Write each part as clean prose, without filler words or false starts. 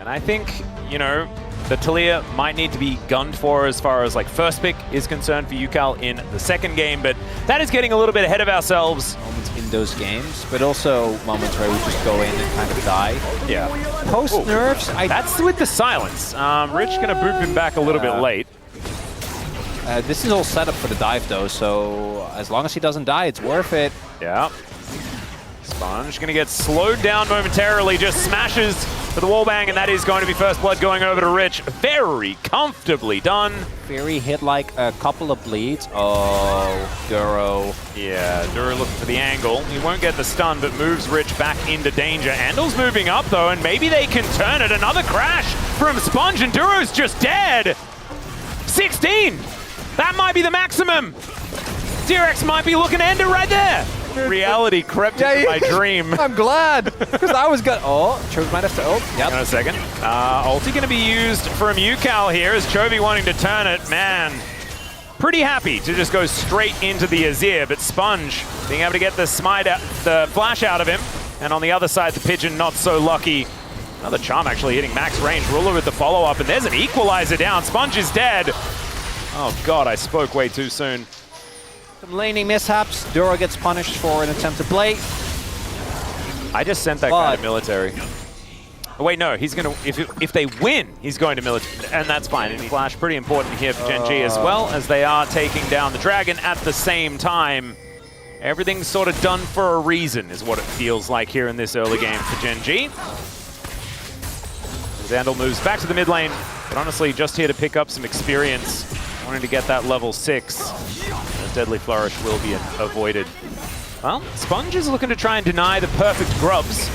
And I think, you know, the Talia might need to be gunned for as far as like first pick is concerned for UCal in the second game, but that is getting a little bit ahead of ourselves. Moments in those games, but also moments where we just go in and kind of die. Yeah. Post nerfs, that's with the silence. Rich gonna boop him back a little bit late. This is all set up for the dive though, so as long as he doesn't die, it's worth it. Yeah. Sponge gonna get slowed down momentarily, just smashes for the wallbang, and that is going to be first blood going over to Rich. Very comfortably done. Fury hit like a couple of bleeds. Oh, Duro. Yeah, Duro looking for the angle. He won't get the stun, but moves Rich back into danger. Andel's moving up though, and maybe they can turn it. Another crash from Sponge, and Duro's just dead. 16! That might be the maximum. DRX might be looking to end it right there. Reality crept into my dream. I'm glad, because I was good. Oh, Chovy might have to ult. Yep. Hang on a second. Ulti going to be used from UCal here as Chovy wanting to turn it. Man, pretty happy to just go straight into the Azir, but Sponge being able to get the smite out, the flash out of him. And on the other side, the Pigeon not so lucky. Another Charm actually hitting max range. Ruler with the follow-up, and there's an equalizer down. Sponge is dead. Oh God, I spoke way too soon. Some laning mishaps. Duro gets punished for an attempted play. I just sent that guy to military. Oh, wait, no, he's gonna, if they win, he's going to military, and that's fine. And Flash, pretty important here for Gen.G as well, as they are taking down the Dragon at the same time. Everything's sort of done for a reason, is what it feels like here in this early game for Gen.G. Zandal moves back to the mid lane, but honestly, just here to pick up some experience, wanting to get that level 6. Deadly Flourish will be avoided. Well, Sponge is looking to try and deny the perfect grubs.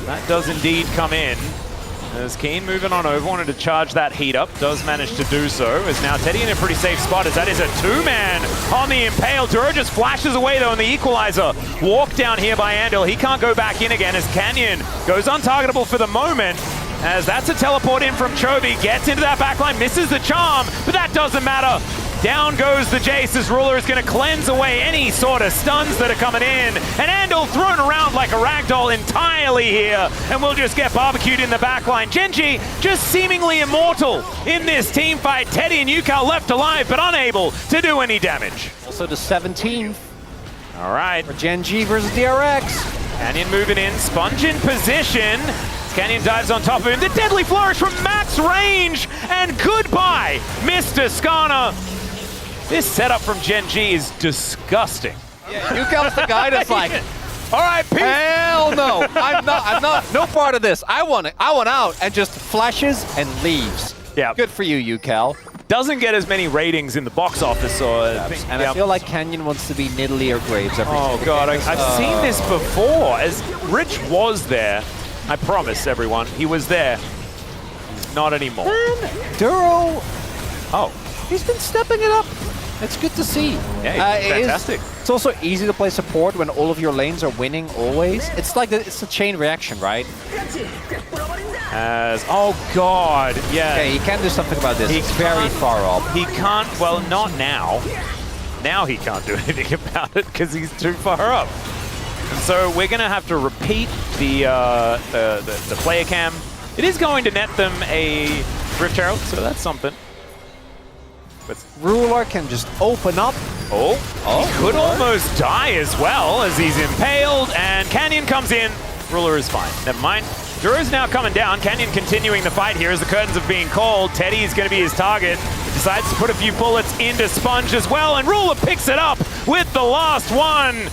That does indeed come in. As Keen moving on over, wanted to charge that heat up, does manage to do so. Is now Teddy in a pretty safe spot, as that is a two-man on the Impale. Duro just flashes away though in the equalizer. Walk down here by Andal. He can't go back in again as Canyon goes untargetable for the moment. As that's a teleport in from Chovy, gets into that backline, misses the charm, but that doesn't matter. Down goes the Jace as Ruler is going to cleanse away any sort of stuns that are coming in. And Andal thrown around like a ragdoll entirely here. And we'll just get barbecued in the backline. Gen.G just seemingly immortal in this team fight. Teddy and UCal left alive, but unable to do any damage. Also the 17th. All right. For Gen.G versus DRX. Canyon moving in, Sponge in position. Canyon dives on top of him. The Deadly Flourish from max range. And goodbye, Mr. Skarner. This setup from Gen.G is disgusting. Yeah, UCal's the guy that's like, all right, peace. Hell no, I'm not, no part of this. I want out, and just flashes and leaves. Yeah. Good for you, UCal. Doesn't get as many ratings in the box office, or and I feel like Canyon wants to be Nidalee or Graves every Oh God, I've seen this before. As Rich was there, I promise everyone, he was there. He's not anymore. Man, Duro. Oh, he's been stepping it up. It's good to see. Yeah, fantastic. It's also easy to play support when all of your lanes are winning always. It's like it's a chain reaction, right? Oh God, yeah. Okay, he can do something about this. He's very far up. He can't. Well, not now. Now he can't do anything about it because he's too far up. And so we're gonna have to repeat the player cam. It is going to net them a Rift Herald, so that's something. But Ruler can just open up. He could almost die as well as he's impaled, and Canyon comes in. Ruler is fine. Never mind. Duro's now coming down. Canyon continuing the fight here as the curtains are being called. Teddy is going to be his target. He decides to put a few bullets into Sponge as well, and Ruler picks it up with the last one.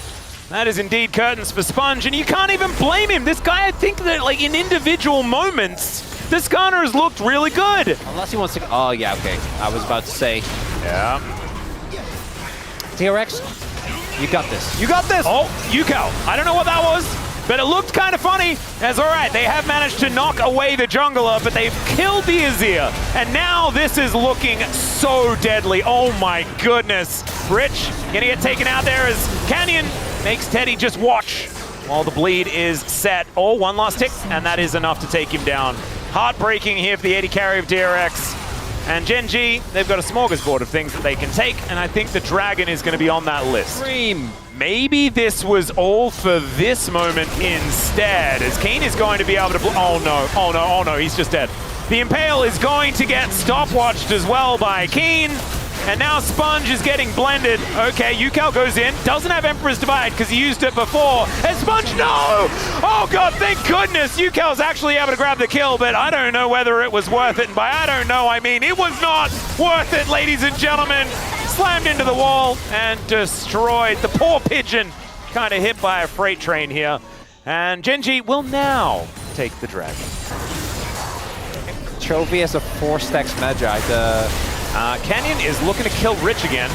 That is indeed curtains for Sponge, and you can't even blame him. This guy, I think that like in individual moments, this Skarner has looked really good. Unless he wants to... Oh, yeah, okay. I was about to say. Yeah. DRX, you got this. You got this. Oh, UCal. I don't know what that was, but it looked kind of funny. As all right, they have managed to knock away the jungler, but they've killed the Azir. And now this is looking so deadly. Oh, my goodness. Rich gonna get taken out there as Canyon makes Teddy just watch while the bleed is set. Oh, one last tick, and that is enough to take him down. Heartbreaking here for the AD carry of DRX. And Gen.G, they've got a smorgasbord of things that they can take, and I think the Dragon is going to be on that list. Dream. Maybe this was all for this moment instead, as Keen is going to be able to... Oh no, oh no, oh no, he's just dead. The Impale is going to get stopwatched as well by Keen. And now Sponge is getting blended. Okay, Yukal goes in. Doesn't have Emperor's Divide because he used it before. And Sponge, no! Oh god, thank goodness Yukal's actually able to grab the kill, but I don't know whether it was worth it. And by I don't know, I mean it was not worth it, ladies and gentlemen. Slammed into the wall and destroyed. The poor Pigeon kind of hit by a freight train here. And Gen.G will now take the Dragon. Chovy has a 4-stacks Magi. Canyon is looking to kill Rich again.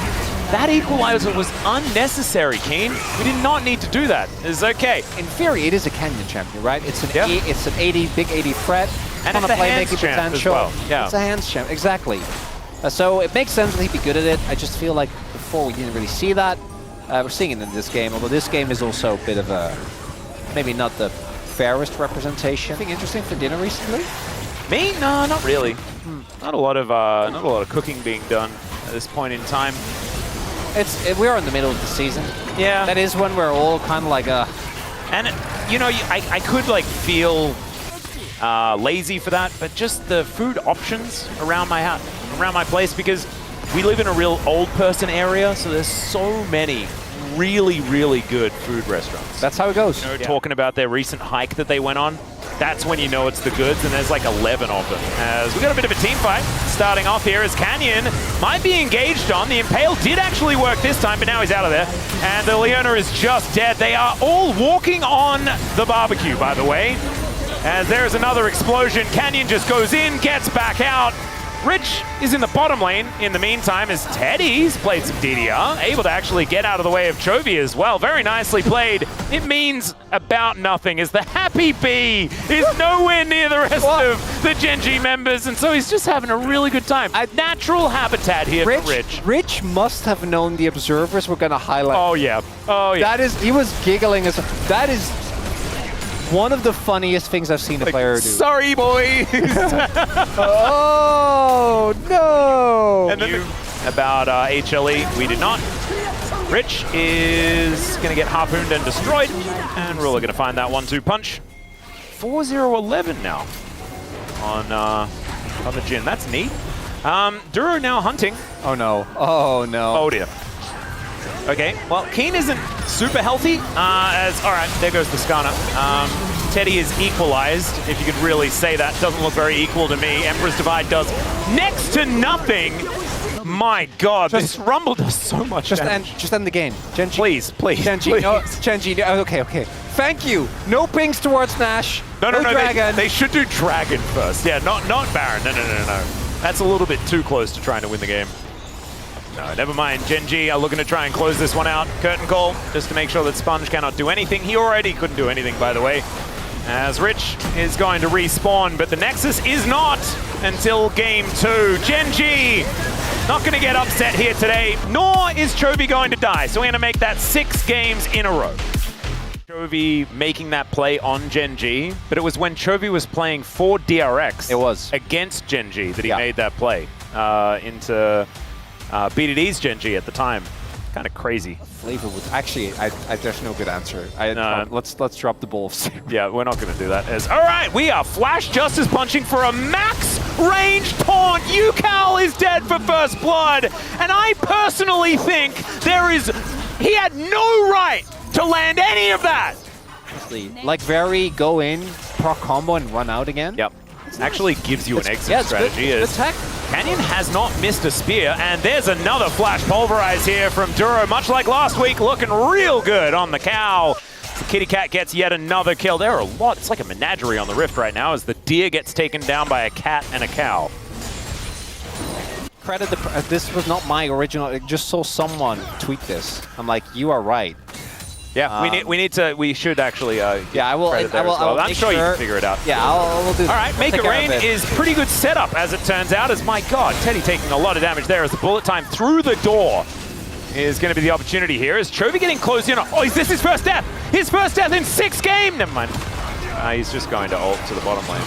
That equalizer was unnecessary, Keen. We did not need to do that. It's okay. In theory, it is a Canyon champion, right? It's an it's an 80, big 80 threat. And it's a hands champ as well. Yeah. It's a hands champ, exactly. So it makes sense that he'd be good at it. I just feel like before we didn't really see that. We're seeing it in this game, although this game is also a bit of a, maybe not the fairest representation. Anything interesting for dinner recently? Me? No, not really. Not a lot of cooking being done at this point in time. We're in the middle of the season. Yeah. That is when we're all kind of like And you know, I could like feel lazy for that, but just the food options around my house, around my place, because we live in a real old person area, so there's so many really, really good food restaurants. That's how it goes. You know, talking about their recent hike that they went on, that's when you know it's the goods, and there's like 11 of them. As we got a bit of a team fight starting off here as Canyon might be engaged on. The Impale did actually work this time, but now he's out of there. And the Leona is just dead. They are all walking on the barbecue, by the way. As there's another explosion. Canyon just goes in, gets back out. Rich is in the bottom lane in the meantime as Teddy's played some DDR, able to actually get out of the way of Chovy as well. Very nicely played. It means about nothing as the Happy Bee is nowhere near the rest of the Gen.G members, and so he's just having a really good time. A natural habitat here for Rich. Rich must have known the observers were going to highlight. Oh yeah, oh yeah. He was giggling as that is one of the funniest things I've seen a player do. Sorry, boys. Oh, no. And then about HLE, we did not. Rich is going to get harpooned and destroyed. And Ruler going to find that 1-2 punch. 4-0-11 now on the Jin. That's neat. Duro now hunting. Oh, no. Oh, no. Oh, dear. Okay, well, Keen isn't super healthy, all right, there goes the Skana. Teddy is equalized, if you could really say that. Doesn't look very equal to me. Emperor's Divide does next to nothing. My God, this Rumble does so much damage. Just end the game. Gen.G. Please, please, Gen.G. please. No, Gen.G. No, okay. Thank you. No pings towards Nash. No, Dragon. They should do Dragon first. Yeah, not Baron. No. That's a little bit too close to trying to win the game. No, never mind. Gen.G are looking to try and close this one out. Curtain call, just to make sure that Sponge cannot do anything. He already couldn't do anything, by the way. As Rich is going to respawn, but the Nexus is not until game 2. Gen.G not going to get upset here today, nor is Chovy going to die. So we're going to make that 6 games in a row. Chovy making that play on Gen.G, but it was when Chovy was playing for DRX. It was. Against Gen.G that he made that play into BDD's Gen.G at the time. Kind of crazy. Flavor would actually. There's no good answer. Let's drop the balls. Yeah, we're not going to do that. All right, we are Flash Justice punching for a max range taunt. Yukal is dead for first blood, and I personally think he had no right to land any of that. Like very go in, proc combo and run out again. Yep. Actually gives you an exit strategy. Good tech. Canyon has not missed a spear, and there's another flash pulverize here from Duro, much like last week, looking real good on the cow. The Kitty Cat gets yet another kill. There are a lot, it's like a menagerie on the Rift right now as the deer gets taken down by a cat and a cow. Credit this was not my original, I just saw someone tweet this. I'm like, you are right. Yeah, we should actually I will I'm sure you can figure it out. Yeah, I'll do that. All right, Make It Rain is pretty good setup as it turns out, as my God, Teddy taking a lot of damage there as the bullet time through the door is going to be the opportunity here. Is Chovy getting close in? Oh, is this his first death? His first death in 6 games? Never mind. He's just going to ult to the bottom lane.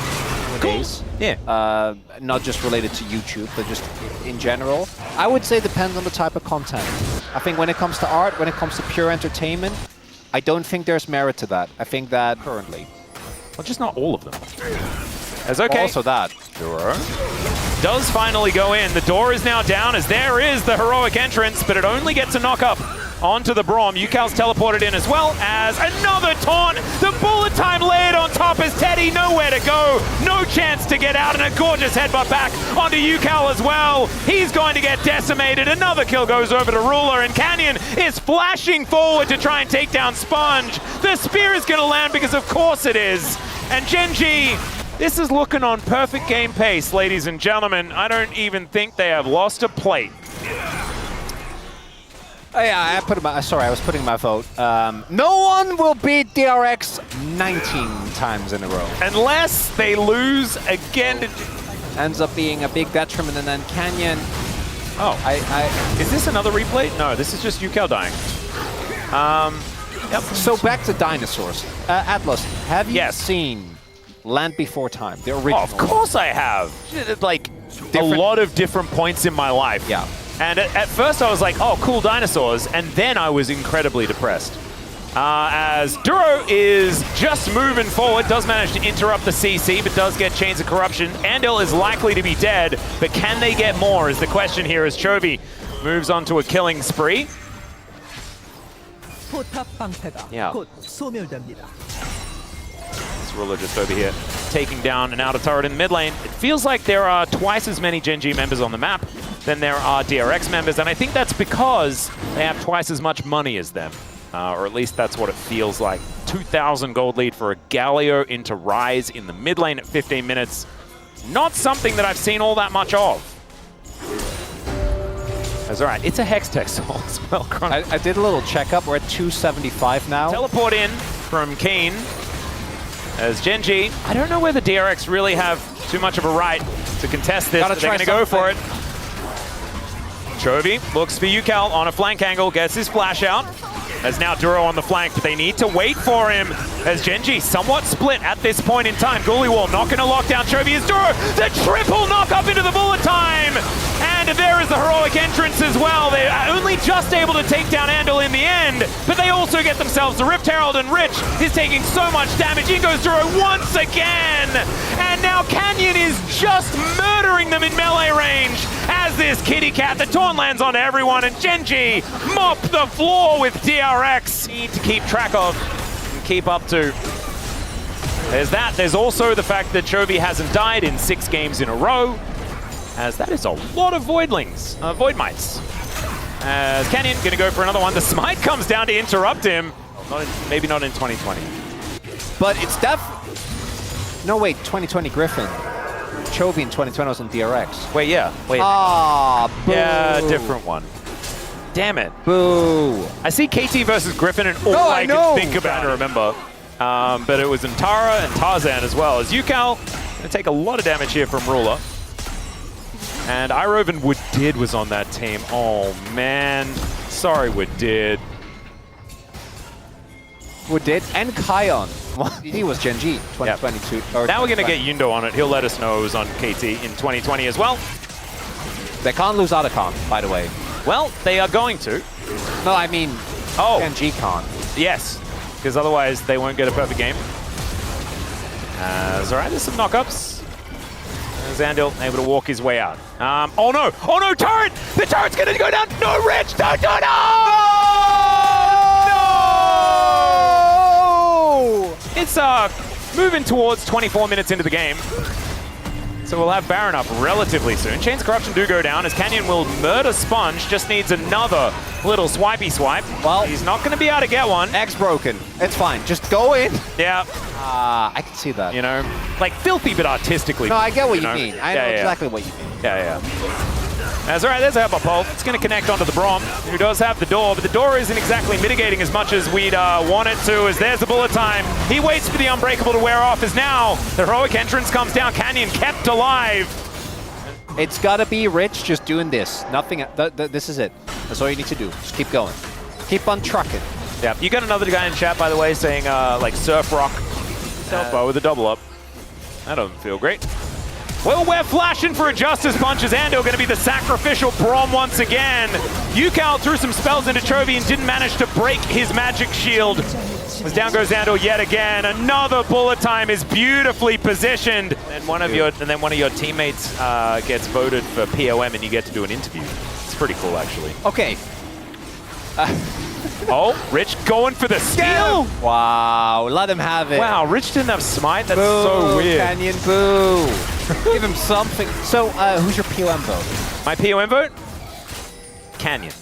nowadays. Yeah. Not just related to YouTube, but just in general. I would say depends on the type of content. I think when it comes to art, when it comes to pure entertainment, I don't think there's merit to that. I think that currently. Well, just not all of them. As okay. Also that. Duro does finally go in. The door is now down as there is the heroic entrance, but it only gets a knock up onto the Braum. Yukal's teleported in as well as another taunt. The bullet time laid on top as Teddy nowhere to go. No chance to get out, and a gorgeous headbutt back onto Yukal as well. He's going to get decimated. Another kill goes over to Ruler, and Canyon is flashing forward to try and take down Sponge. The spear is going to land because of course it is. And Gen.G, this is looking on perfect game pace, ladies and gentlemen. I don't even think they have lost a plate. Oh, yeah, I was putting my vote. No one will beat DRX 19 times in a row. Unless they lose again. Ends up being a big detriment, and then Canyon. Oh, is this another replay? No, this is just Yukal dying. Yep. So back to dinosaurs. Atlas, have you seen Land Before Time, the original? Oh, of course I have. Like, a lot of different points in my life. Yeah. And at first I was like, oh, cool dinosaurs. And then I was incredibly depressed. As Duro is just moving forward, does manage to interrupt the CC, but does get Chains of Corruption. Andil is likely to be dead, but can they get more is the question here as Chovy moves on to a killing spree. Yeah. This Ruler just over here taking down an outer turret in the mid lane. It feels like there are twice as many Gen.G members on the map than there are DRX members, and I think that's because they have twice as much money as them. Or at least that's what it feels like. 2,000 gold lead for a Galio into Rise in the mid lane at 15 minutes. Not something that I've seen all that much of. That's all right. It's a Hextech soul as well. I did a little checkup. We're at 275 now. Teleport in from Keen as Gen.G. I don't know whether DRX really have too much of a right to contest this, but they're going to go for it. Chovy looks for Yukal on a flank angle, gets his flash out. As now Duro on the flank, but they need to wait for him as Gen.G somewhat split at this point in time. Ghoulie Wall not going to lock down Chovy as Duro. The triple knock up into the bullet time! And there is the heroic entrance as well. They're only just able to take down Andal in the end, but they also get themselves the Rift Herald, and Rich is taking so much damage. In goes Duro once again! And now Canyon is just murdering them in melee range as this kitty cat, the taunt lands onto everyone, and Gen.G mop the floor with DRX. Need to keep track of and keep up to. There's that. There's also the fact that Chovy hasn't died in 6 games in a row, as that is a lot of Voidlings, Void Mites. As Canyon gonna go for another one. The smite comes down to interrupt him. Maybe not in 2020. But it's no, wait, 2020 Griffin. Chovy in 2020 was on DRX. Wait, yeah. Wait. Ah, boo. Yeah, different one. Damn it. Boo. I see KT versus Griffin, and all I can think about and remember. But it was in Tara and Tarzan as well. As Yukal gonna take a lot of damage here from Ruler. And Iroven Woodid was on that team. Oh, man. Sorry, Woodid. Woodid and Kion. He was Gen.G 2022. Yep. Now we're going to get Yundo on it. He'll let us know it was on KT in 2020 as well. They can't lose Otacon, by the way. Well, they are going to. No, I mean, Gen.G can't. Yes, because otherwise they won't get a perfect game. All right, there's some knockups. Zandil able to walk his way out. Oh no, turret! The turret's gonna go down! No, Rich, don't do it! No! It's moving towards 24 minutes into the game. So we'll have Baron up relatively soon. Chains of Corruption do go down as Canyon will murder Sponge, just needs another little swipey swipe. Well, he's not going to be able to get one. X broken. It's fine. Just go in. Yeah. I can see that. You know, like filthy but artistically. No, I get what you mean. I know exactly what you mean. Yeah. That's all right, there's a help up pole. It's going to connect onto the Braum, who does have the door, but the door isn't exactly mitigating as much as we'd want it to, as there's the bullet time. He waits for the Unbreakable to wear off, as now the heroic entrance comes down. Canyon kept alive. It's got to be Rich just doing this. Nothing. This is it. That's all you need to do. Just keep going. Keep on trucking. Yeah, you got another guy in chat, by the way, saying like Surf Rock with a double up. That doesn't feel great. Well, we're flashing for a Justice Punch as Ando going to be the sacrificial Braum once again. Yukal threw some spells into Chovy and didn't manage to break his magic shield. As down goes Ando yet again. Another bullet time is beautifully positioned. And one of your teammates gets voted for POM and you get to do an interview. It's pretty cool, actually. Okay. Oh, Rich going for the steal. Wow, let him have it. Wow, Rich didn't have smite. That's Boo, so weird. Canyon, boo. Give him something. So, who's your POM vote? My POM vote? Canyon.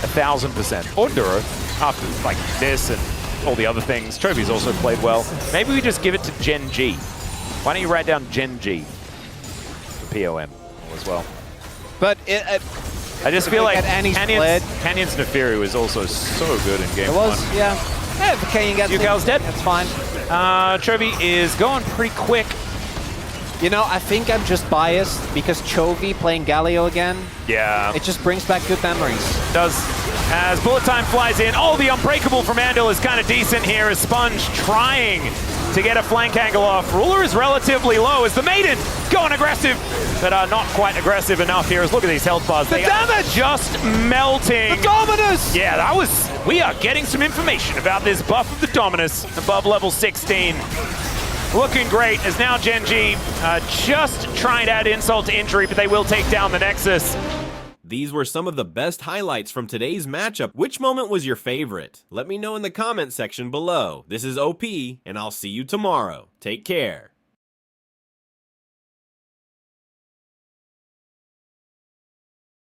1000%. Or Duro. After like this and all the other things. Chovy's also played well. Maybe we just give it to Gen.G. Why don't you write down Gen.G for POM as well? But I just feel like Canyon's Nefiru is also so good in game It was, one. yeah. If Canyon gets Yukal's dead. That's fine. Chovy is going pretty quick. You know, I think I'm just biased because Chovy playing Galio again. Yeah. It just brings back good memories. Does. As bullet time flies in, oh, the unbreakable from Andal is kind of decent here as Sponge trying to get a flank angle off. Ruler is relatively low as the Maiden going aggressive, but not quite aggressive enough here. As look at these health bars. The damage! Just melting. The Dominus! Yeah, that was... We are getting some information about this buff of the Dominus above level 16. Looking great as now Gen.G just trying to add insult to injury, but they will take down the Nexus. These were some of the best highlights from today's matchup. Which moment was your favorite? Let me know in the comment section below. This is OP, and I'll see you tomorrow. Take care.